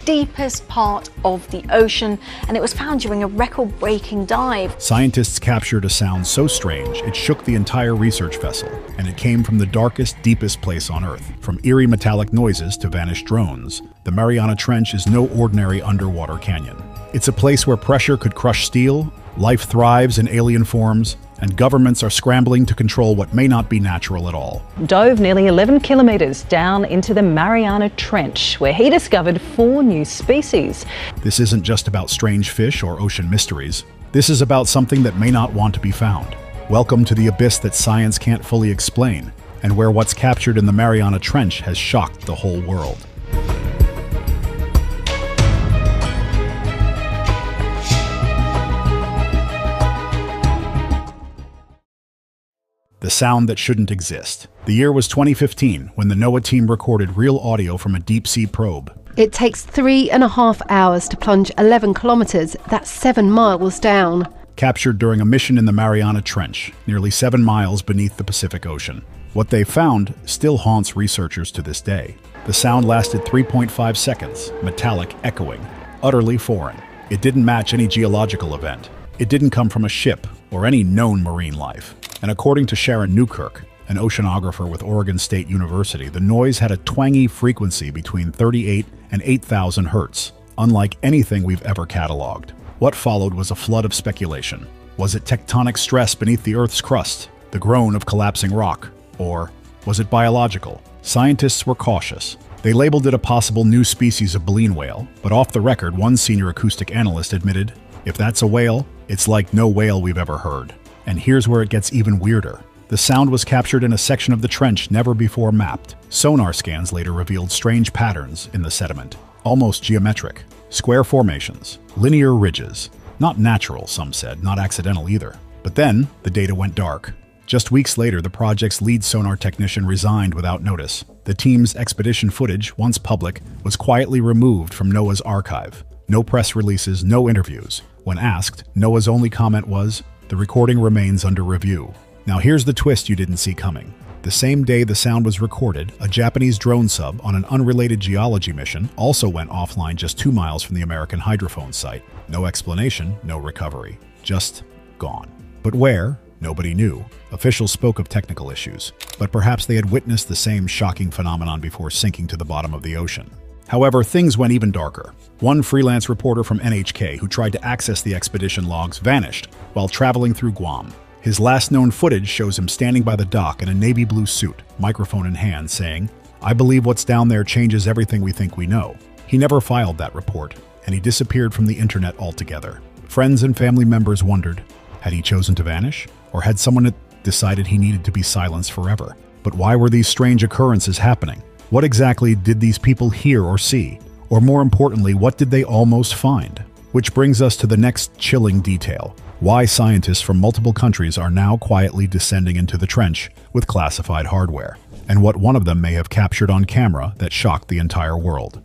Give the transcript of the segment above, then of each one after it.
deepest part of the ocean, and it was found during a record-breaking dive. Scientists captured a sound so strange it shook the entire research vessel, and it came from the darkest, deepest place on Earth. From eerie metallic noises to vanished drones, the Mariana Trench is no ordinary underwater canyon. It's a place where pressure could crush steel, life thrives in alien forms, and governments are scrambling to control what may not be natural at all. Dove nearly 11 kilometers down into the Mariana Trench, where he discovered 4 new species. This isn't just about strange fish or ocean mysteries. This is about something that may not want to be found. Welcome to the abyss that science can't fully explain, and where what's captured in the Mariana Trench has shocked the whole world. The sound that shouldn't exist. The year was 2015 when the NOAA team recorded real audio from a deep-sea probe. It takes 3.5 hours to plunge 11 kilometers, that's 7 miles down. Captured during a mission in the Mariana Trench, nearly 7 miles beneath the Pacific Ocean. What they found still haunts researchers to this day. The sound lasted 3.5 seconds, metallic, echoing, utterly foreign. It didn't match any geological event. It didn't come from a ship or any known marine life. And according to Sharon Newkirk, an oceanographer with Oregon State University, the noise had a twangy frequency between 38 and 8,000 hertz, unlike anything we've ever cataloged. What followed was a flood of speculation. Was it tectonic stress beneath the Earth's crust, the groan of collapsing rock? Or was it biological? Scientists were cautious. They labeled it a possible new species of baleen whale, but off the record, one senior acoustic analyst admitted, if that's a whale, it's like no whale we've ever heard. And here's where it gets even weirder. The sound was captured in a section of the trench never before mapped. Sonar scans later revealed strange patterns in the sediment, almost geometric. Square formations, linear ridges. Not natural, some said, not accidental either. But then, the data went dark. Just weeks later, the project's lead sonar technician resigned without notice. The team's expedition footage, once public, was quietly removed from NOAA's archive. No press releases, no interviews. When asked, NOAA's only comment was, "The recording remains under review." Now here's the twist you didn't see coming. The same day the sound was recorded, a Japanese drone sub on an unrelated geology mission also went offline just 2 miles from the American hydrophone site. No explanation, no recovery. Just gone. But where? Nobody knew. Officials spoke of technical issues, but perhaps they had witnessed the same shocking phenomenon before sinking to the bottom of the ocean. However, things went even darker. One freelance reporter from NHK who tried to access the expedition logs vanished while traveling through Guam. His last known footage shows him standing by the dock in a navy blue suit, microphone in hand, saying, "I believe what's down there changes everything we think we know." He never filed that report, and he disappeared from the internet altogether. Friends and family members wondered, had he chosen to vanish? Or had someone decided he needed to be silenced forever? But why were these strange occurrences happening? What exactly did these people hear or see? Or more importantly, what did they almost find? Which brings us to the next chilling detail. Why scientists from multiple countries are now quietly descending into the trench with classified hardware, and what one of them may have captured on camera that shocked the entire world.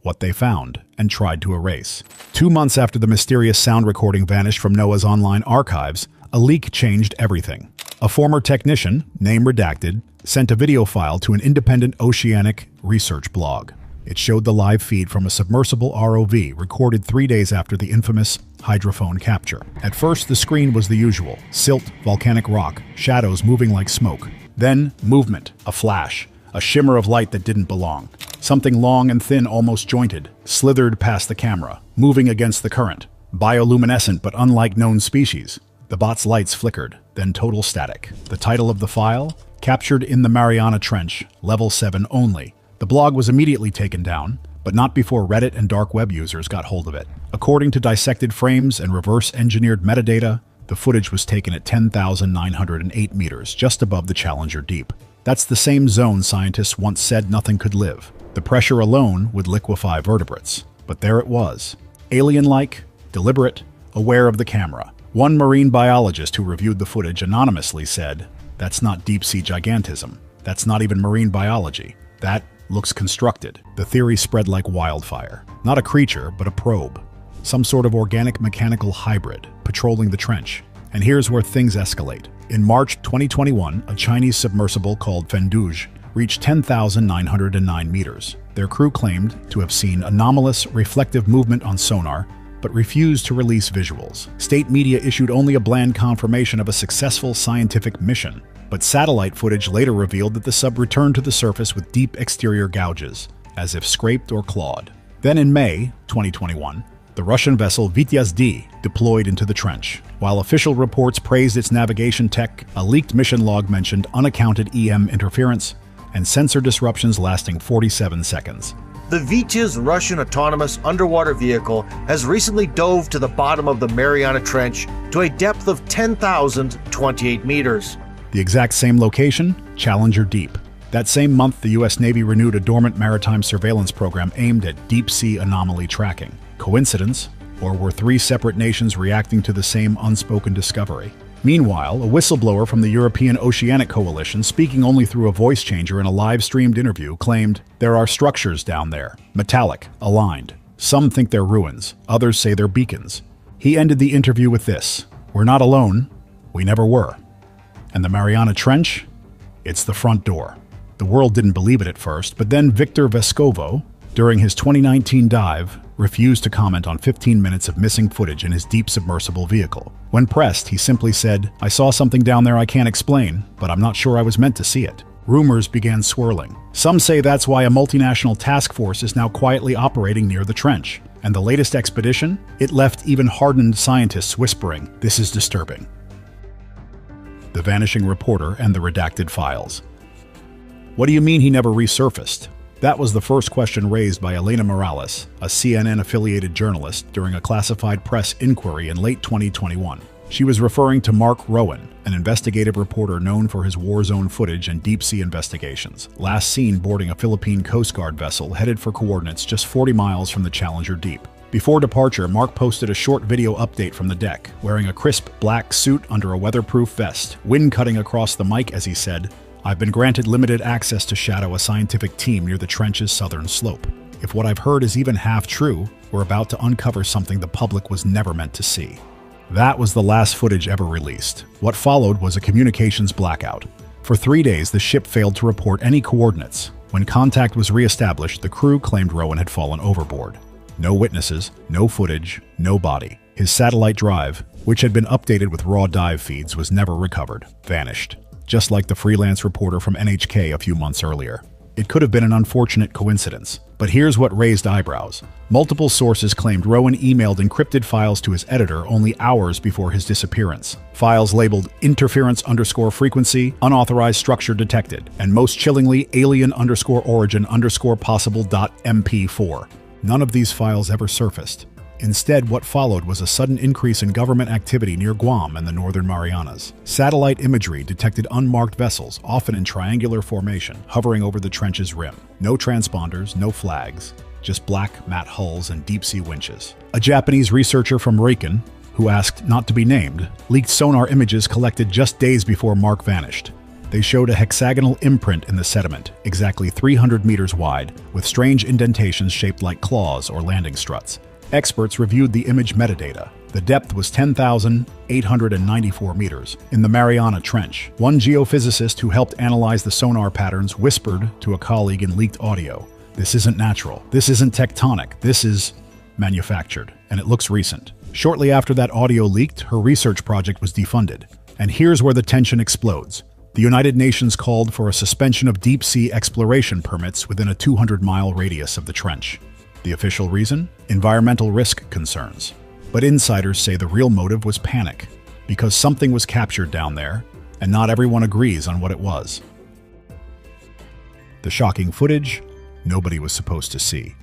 What they found and tried to erase. 2 months after the mysterious sound recording vanished from NOAA's online archives, a leak changed everything. A former technician, name redacted, sent a video file to an independent oceanic research blog. It showed the live feed from a submersible ROV recorded 3 days after the infamous hydrophone capture. At first, the screen was the usual: silt, volcanic rock, shadows moving like smoke. Then, movement, a flash, a shimmer of light that didn't belong. Something long and thin, almost jointed, slithered past the camera, moving against the current. Bioluminescent but unlike known species. The bot's lights flickered, then total static. The title of the file? Captured in the Mariana Trench, Level 7 only. The blog was immediately taken down, but not before Reddit and dark web users got hold of it. According to dissected frames and reverse-engineered metadata, the footage was taken at 10,908 meters, just above the Challenger Deep. That's the same zone scientists once said nothing could live. The pressure alone would liquefy vertebrates. But there it was. Alien-like, deliberate, aware of the camera. One marine biologist who reviewed the footage anonymously said, "That's not deep-sea gigantism. That's not even marine biology. That looks constructed." The theory spread like wildfire. Not a creature, but a probe. Some sort of organic-mechanical hybrid, patrolling the trench. And here's where things escalate. In March 2021, a Chinese submersible called Fendouge reached 10,909 meters. Their crew claimed to have seen anomalous reflective movement on sonar, but refused to release visuals. State media issued only a bland confirmation of a successful scientific mission, but satellite footage later revealed that the sub returned to the surface with deep exterior gouges, as if scraped or clawed. Then in May 2021, the Russian vessel Vityaz-D deployed into the trench. While official reports praised its navigation tech, a leaked mission log mentioned unaccounted EM interference and sensor disruptions lasting 47 seconds. The Vityaz Russian autonomous underwater vehicle has recently dove to the bottom of the Mariana Trench to a depth of 10,028 meters. The exact same location, Challenger Deep. That same month, the U.S. Navy renewed a dormant maritime surveillance program aimed at deep-sea anomaly tracking. Coincidence? Or were three separate nations reacting to the same unspoken discovery? Meanwhile, a whistleblower from the European Oceanic Coalition, speaking only through a voice changer in a live-streamed interview, claimed, "There are structures down there, metallic, aligned. Some think they're ruins, others say they're beacons." He ended the interview with this: "We're not alone. We never were. And the Mariana Trench? It's the front door." The world didn't believe it at first, but then Victor Vescovo, during his 2019 dive, refused to comment on 15 minutes of missing footage in his deep submersible vehicle. When pressed, he simply said, "I saw something down there I can't explain, but I'm not sure I was meant to see it." Rumors began swirling. Some say that's why a multinational task force is now quietly operating near the trench. And the latest expedition? It left even hardened scientists whispering, "This is disturbing." The Vanishing Reporter and the Redacted Files. What do you mean he never resurfaced? That was the first question raised by Elena Morales, a CNN-affiliated journalist, during a classified press inquiry in late 2021. She was referring to Mark Rowan, an investigative reporter known for his war zone footage and deep-sea investigations, last seen boarding a Philippine Coast Guard vessel headed for coordinates just 40 miles from the Challenger Deep. Before departure, Mark posted a short video update from the deck, wearing a crisp black suit under a weatherproof vest, wind cutting across the mic as he said, "I've been granted limited access to shadow a scientific team near the trench's southern slope. If what I've heard is even half true, we're about to uncover something the public was never meant to see." That was the last footage ever released. What followed was a communications blackout. For 3 days, the ship failed to report any coordinates. When contact was re-established, the crew claimed Rowan had fallen overboard. No witnesses, no footage, no body. His satellite drive, which had been updated with raw dive feeds, was never recovered, vanished. Just like the freelance reporter from NHK a few months earlier. It could have been an unfortunate coincidence, but here's what raised eyebrows. Multiple sources claimed Rowan emailed encrypted files to his editor only hours before his disappearance. Files labeled interference_frequency, unauthorized structure detected, and most chillingly, alien_origin_possible.mp4. None of these files ever surfaced. Instead, what followed was a sudden increase in government activity near Guam and the Northern Marianas. Satellite imagery detected unmarked vessels, often in triangular formation, hovering over the trench's rim. No transponders, no flags, just black, matte hulls and deep-sea winches. A Japanese researcher from Reiken, who asked not to be named, leaked sonar images collected just days before Mark vanished. They showed a hexagonal imprint in the sediment, exactly 300 meters wide, with strange indentations shaped like claws or landing struts. Experts reviewed the image metadata. The depth was 10,894 meters in the Mariana Trench. One geophysicist who helped analyze the sonar patterns whispered to a colleague in leaked audio, "This isn't natural. This isn't tectonic. This is manufactured, and it looks recent." Shortly after that audio leaked, her research project was defunded. And here's where the tension explodes. The United Nations called for a suspension of deep-sea exploration permits within a 200-mile radius of the trench. The official reason? Environmental risk concerns. But insiders say the real motive was panic, because something was captured down there, and not everyone agrees on what it was. The shocking footage nobody was supposed to see.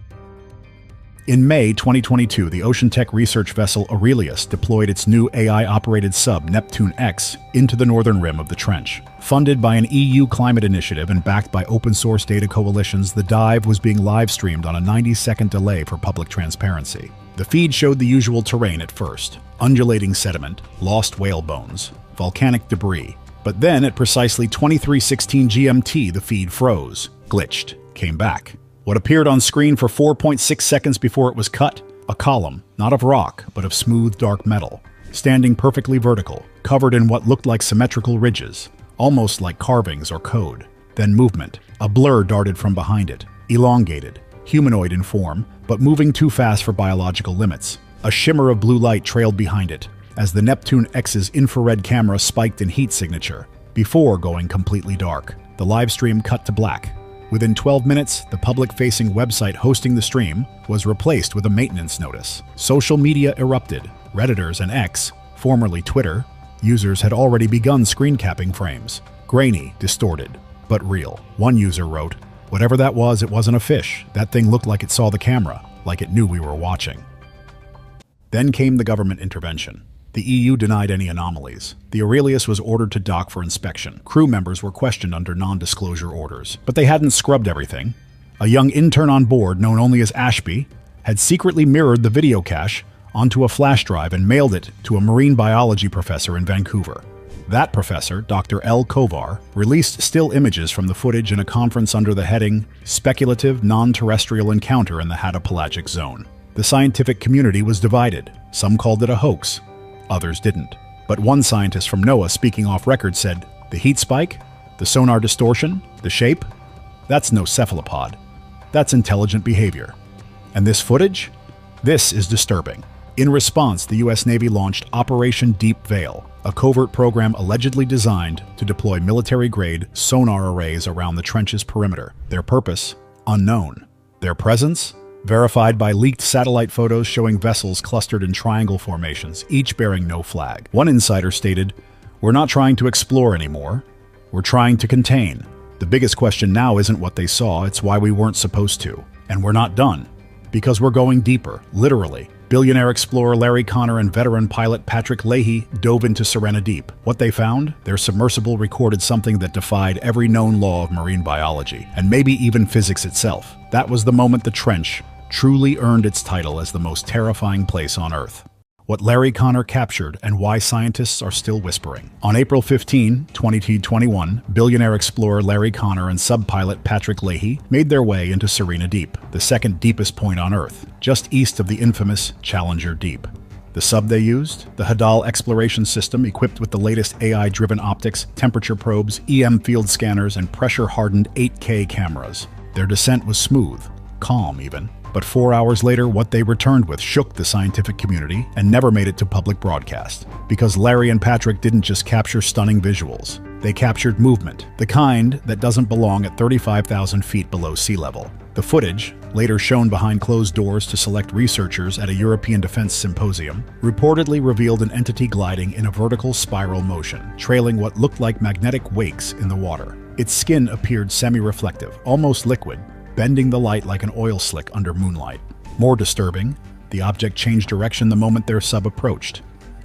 In May 2022, the ocean tech research vessel Aurelius deployed its new AI-operated sub Neptune X into the northern rim of the trench. Funded by an EU climate initiative and backed by open-source data coalitions, the dive was being live-streamed on a 90-second delay for public transparency. The feed showed the usual terrain at first: undulating sediment, lost whale bones, volcanic debris. But then, at precisely 23:16 GMT, the feed froze, glitched, came back. What appeared on screen for 4.6 seconds before it was cut? A column, not of rock, but of smooth, dark metal, standing perfectly vertical, covered in what looked like symmetrical ridges, almost like carvings or code. Then movement, A blur darted from behind it, elongated, humanoid in form, but moving too fast for biological limits. A shimmer of blue light trailed behind it, as the Neptune X's infrared camera spiked in heat signature, before going completely dark. The live stream cut to black. Within 12 minutes, the public-facing website hosting the stream was replaced with a maintenance notice. Social media erupted. Redditors and X, formerly Twitter, users had already begun screen capping frames. Grainy, distorted, but real. One user wrote, "Whatever that was, it wasn't a fish. That thing looked like it saw the camera, like it knew we were watching." Then came the government intervention. The EU denied any anomalies. The Aurelius was ordered to dock for inspection. Crew members were questioned under non-disclosure orders. But they hadn't scrubbed everything. A young intern on board, known only as Ashby, had secretly mirrored the video cache onto a flash drive and mailed it to a marine biology professor in Vancouver. That professor, Dr. L. Kovar, released still images from the footage in a conference under the heading Speculative Non-Terrestrial Encounter in the Hattapelagic Zone. The scientific community was divided. Some called it a hoax. Others didn't. But one scientist from NOAA speaking off record said, "The heat spike, the sonar distortion, the shape, that's no cephalopod. That's intelligent behavior. And this footage? This is disturbing." In response, the U.S. Navy launched Operation Deep Veil, a covert program allegedly designed to deploy military-grade sonar arrays around the trench's perimeter. Their purpose? Unknown. Their presence? Verified by leaked satellite photos showing vessels clustered in triangle formations, each bearing no flag. One insider stated, "We're not trying to explore anymore. We're trying to contain. The biggest question now isn't what they saw, it's why we weren't supposed to. And we're not done. Because we're going deeper, literally." Billionaire explorer Larry Connor and veteran pilot Patrick Leahy dove into Serena Deep. What they found? Their submersible recorded something that defied every known law of marine biology, and maybe even physics itself. That was the moment the trench truly earned its title as the most terrifying place on Earth. What Larry Connor captured and why scientists are still whispering. On April 15, 2021, billionaire explorer Larry Connor and subpilot Patrick Leahy made their way into Serena Deep, the second deepest point on Earth, just east of the infamous Challenger Deep. The sub they used? The Hadal exploration system equipped with the latest AI-driven optics, temperature probes, EM field scanners, and pressure-hardened 8K cameras. Their descent was smooth, calm even. But 4 hours later, what they returned with shook the scientific community and never made it to public broadcast. Because Larry and Patrick didn't just capture stunning visuals. They captured movement, the kind that doesn't belong at 35,000 feet below sea level. The footage, later shown behind closed doors to select researchers at a European defense symposium, reportedly revealed an entity gliding in a vertical spiral motion, trailing what looked like magnetic wakes in the water. Its skin appeared semi-reflective, almost liquid, bending the light like an oil slick under moonlight. More disturbing, the object changed direction the moment their sub approached,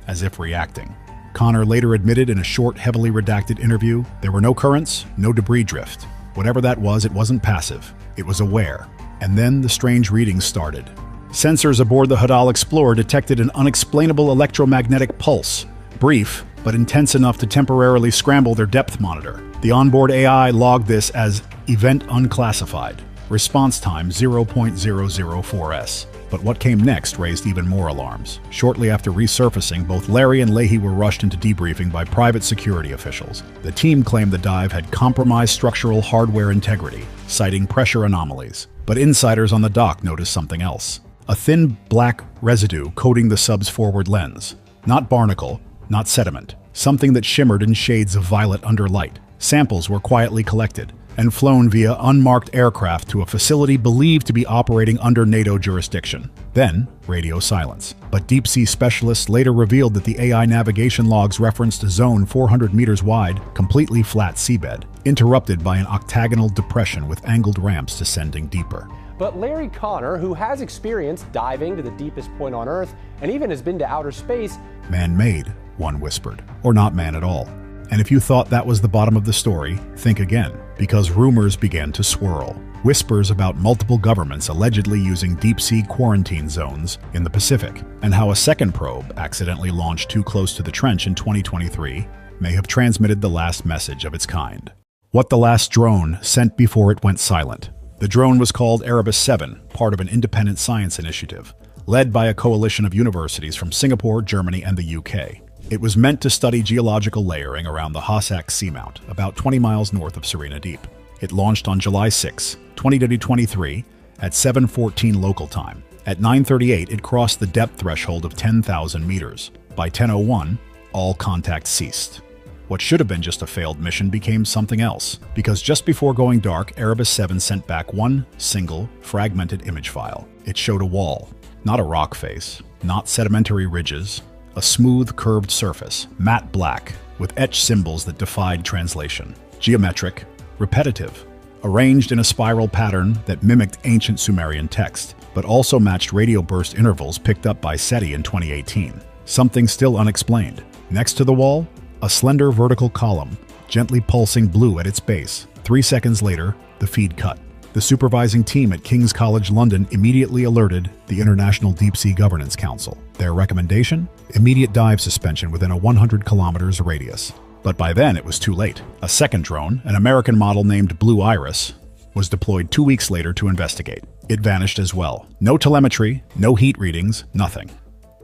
as if reacting. Connor later admitted in a short, heavily redacted interview, there were no currents, no debris drift. Whatever that was, it wasn't passive. It was aware. And then the strange readings started. Sensors aboard the Hadal Explorer detected an unexplainable electromagnetic pulse, brief, but intense enough to temporarily scramble their depth monitor. The onboard AI logged this as event unclassified. Response time 0.004s. But what came next raised even more alarms. Shortly after resurfacing, both Larry and Leahy were rushed into debriefing by private security officials. The team claimed the dive had compromised structural hardware integrity, citing pressure anomalies. But insiders on the dock noticed something else. A thin black residue coating the sub's forward lens. Not barnacle, not sediment. Something that shimmered in shades of violet under light. Samples were quietly collected and flown via unmarked aircraft to a facility believed to be operating under NATO jurisdiction. Then, radio silence. But deep-sea specialists later revealed that the AI navigation logs referenced a zone 400 meters wide, completely flat seabed, interrupted by an octagonal depression with angled ramps descending deeper. But Larry Connor, who has experience diving to the deepest point on Earth and even has been to outer space, "Man-made," one whispered, or not man at all. And if you thought that was the bottom of the story, think again, because rumors began to swirl. Whispers about multiple governments allegedly using deep-sea quarantine zones in the Pacific, and how a second probe, accidentally launched too close to the trench in 2023, may have transmitted the last message of its kind. What the last drone sent before it went silent. The drone was called Erebus 7, part of an independent science initiative, led by a coalition of universities from Singapore, Germany, and the UK. It was meant to study geological layering around the Hossack Seamount, about 20 miles north of Serena Deep. It launched on July 6, 2023, at 7:14 local time. At 9:38, it crossed the depth threshold of 10,000 meters. By 10:01, all contact ceased. What should have been just a failed mission became something else, because just before going dark, Erebus 7 sent back one single, fragmented image file. It showed a wall, not a rock face, not sedimentary ridges, a smooth, curved surface, matte black, with etched symbols that defied translation. Geometric, repetitive, arranged in a spiral pattern that mimicked ancient Sumerian text, but also matched radio burst intervals picked up by SETI in 2018. Something still unexplained. Next to the wall, a slender vertical column, gently pulsing blue at its base. 3 seconds later, the feed cut. The supervising team at King's College London immediately alerted the International Deep Sea Governance Council. Their recommendation? Immediate dive suspension within a 100 kilometers radius. But by then, it was too late. A second drone, an American model named Blue Iris, was deployed 2 weeks later to investigate. It vanished as well. No telemetry, no heat readings, nothing.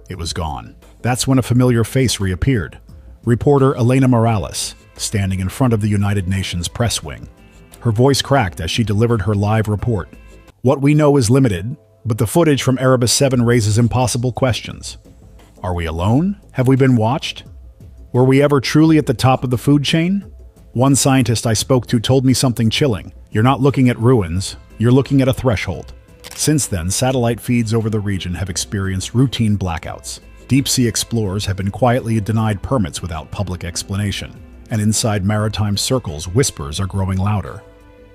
It was gone. That's when a familiar face reappeared. Reporter Elena Morales, standing in front of the United Nations press wing. Her voice cracked as she delivered her live report. What we know is limited, but the footage from Erebus 7 raises impossible questions. Are we alone? Have we been watched? Were we ever truly at the top of the food chain? One scientist I spoke to told me something chilling. You're not looking at ruins, you're looking at a threshold. Since then, satellite feeds over the region have experienced routine blackouts. Deep-sea explorers have been quietly denied permits without public explanation. And inside maritime circles, whispers are growing louder.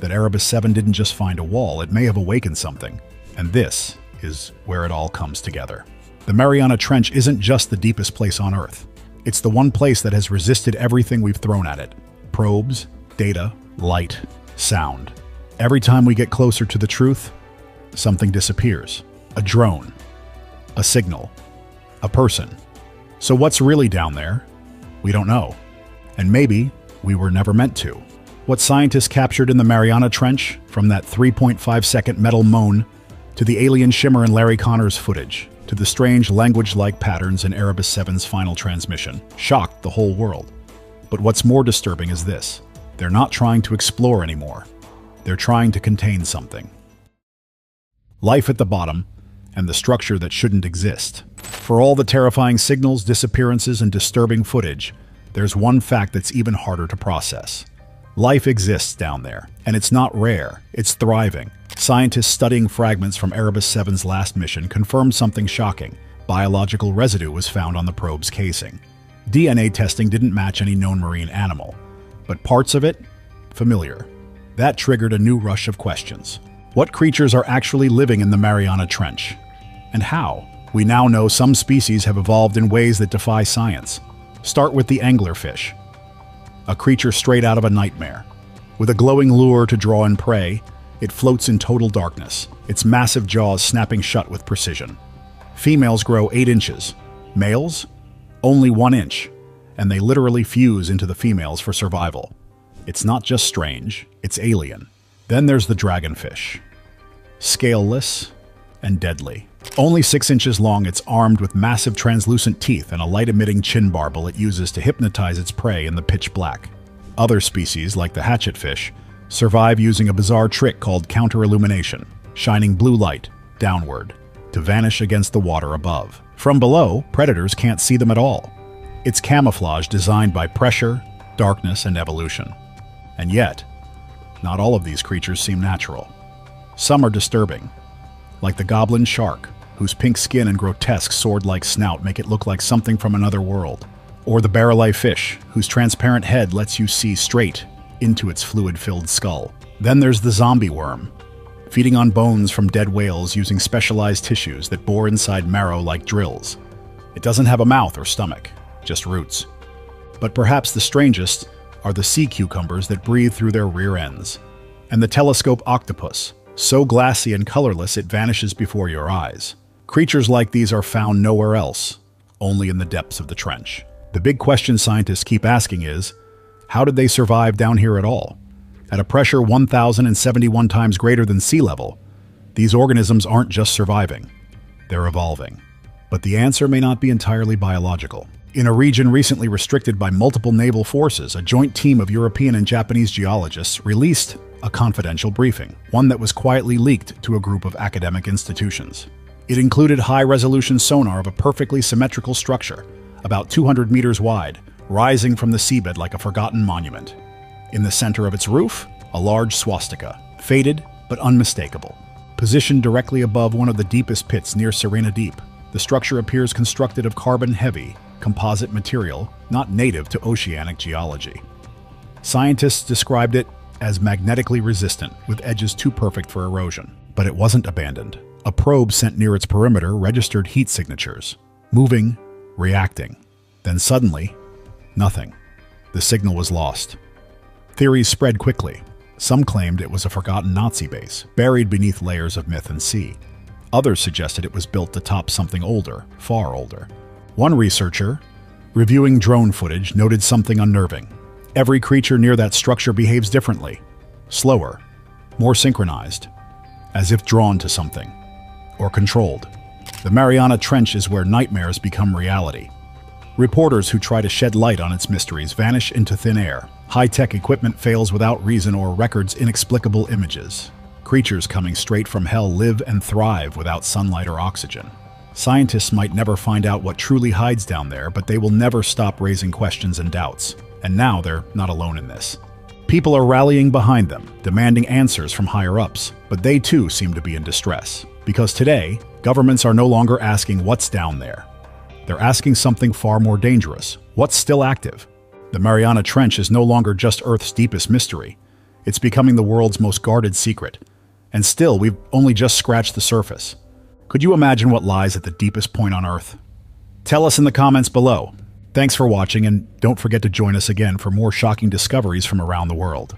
That Erebus 7 didn't just find a wall, it may have awakened something. And this is where it all comes together. The Mariana Trench isn't just the deepest place on Earth. It's the one place that has resisted everything we've thrown at it. Probes, data, light, sound. Every time we get closer to the truth, something disappears. A drone, a signal, a person. So what's really down there? We don't know. And maybe we were never meant to. What scientists captured in the Mariana Trench, from that 3.5-second metal moan to the alien shimmer in Larry Connor's footage, to the strange language-like patterns in Erebus 7's final transmission, shocked the whole world. But what's more disturbing is this. They're not trying to explore anymore. They're trying to contain something. Life at the bottom, and the structure that shouldn't exist. For all the terrifying signals, disappearances, and disturbing footage, there's one fact that's even harder to process. Life exists down there, and it's not rare, it's thriving. Scientists studying fragments from Erebus 7's last mission confirmed something shocking. Biological residue was found on the probe's casing. DNA testing didn't match any known marine animal, but parts of it, familiar. That triggered a new rush of questions. What creatures are actually living in the Mariana Trench? And how? We now know some species have evolved in ways that defy science. Start with the anglerfish, a creature straight out of a nightmare. With a glowing lure to draw in prey, it floats in total darkness, its massive jaws snapping shut with precision. Females grow 8 inches. Males? Only 1 inch, and they literally fuse into the females for survival. It's not just strange, it's alien. Then there's the dragonfish. Scaleless and deadly. Only 6 inches long, it's armed with massive translucent teeth and a light-emitting chin barbel it uses to hypnotize its prey in the pitch black. Other species, like the hatchetfish, survive using a bizarre trick called counter-illumination, shining blue light downward to vanish against the water above. From below, predators can't see them at all. It's camouflage designed by pressure, darkness, and evolution. And yet, not all of these creatures seem natural. Some are disturbing, like the goblin shark, whose pink skin and grotesque sword-like snout make it look like something from another world. Or the barrel-eye fish, whose transparent head lets you see straight into its fluid-filled skull. Then there's the zombie worm, feeding on bones from dead whales using specialized tissues that bore inside marrow like drills. It doesn't have a mouth or stomach, just roots. But perhaps the strangest are the sea cucumbers that breathe through their rear ends. And the telescope octopus, so glassy and colorless it vanishes before your eyes. Creatures like these are found nowhere else, only in the depths of the trench. The big question scientists keep asking is, how did they survive down here at all? At a pressure 1,071 times greater than sea level, these organisms aren't just surviving, they're evolving. But the answer may not be entirely biological. In a region recently restricted by multiple naval forces, a joint team of European and Japanese geologists released a confidential briefing, one that was quietly leaked to a group of academic institutions. It included high-resolution sonar of a perfectly symmetrical structure, about 200 meters wide, rising from the seabed like a forgotten monument. In the center of its roof, a large swastika, faded but unmistakable. Positioned directly above one of the deepest pits near Serena Deep, the structure appears constructed of carbon-heavy, composite material not native to oceanic geology. Scientists described it as magnetically resistant, with edges too perfect for erosion. But it wasn't abandoned. A probe sent near its perimeter registered heat signatures, moving, reacting. Then suddenly, nothing. The signal was lost. Theories spread quickly. Some claimed it was a forgotten Nazi base, buried beneath layers of myth and sea. Others suggested it was built atop something older, far older. One researcher, reviewing drone footage, noted something unnerving. Every creature near that structure behaves differently, slower, more synchronized, as if drawn to something, or controlled. The Mariana Trench is where nightmares become reality. Reporters who try to shed light on its mysteries vanish into thin air. High-tech equipment fails without reason or records inexplicable images. Creatures coming straight from hell live and thrive without sunlight or oxygen. Scientists might never find out what truly hides down there, but they will never stop raising questions and doubts. And now they're not alone in this. People are rallying behind them, demanding answers from higher-ups, but they too seem to be in distress. Because today, governments are no longer asking what's down there. They're asking something far more dangerous. What's still active? The Mariana Trench is no longer just Earth's deepest mystery. It's becoming the world's most guarded secret. And still, we've only just scratched the surface. Could you imagine what lies at the deepest point on Earth? Tell us in the comments below. Thanks for watching, and don't forget to join us again for more shocking discoveries from around the world.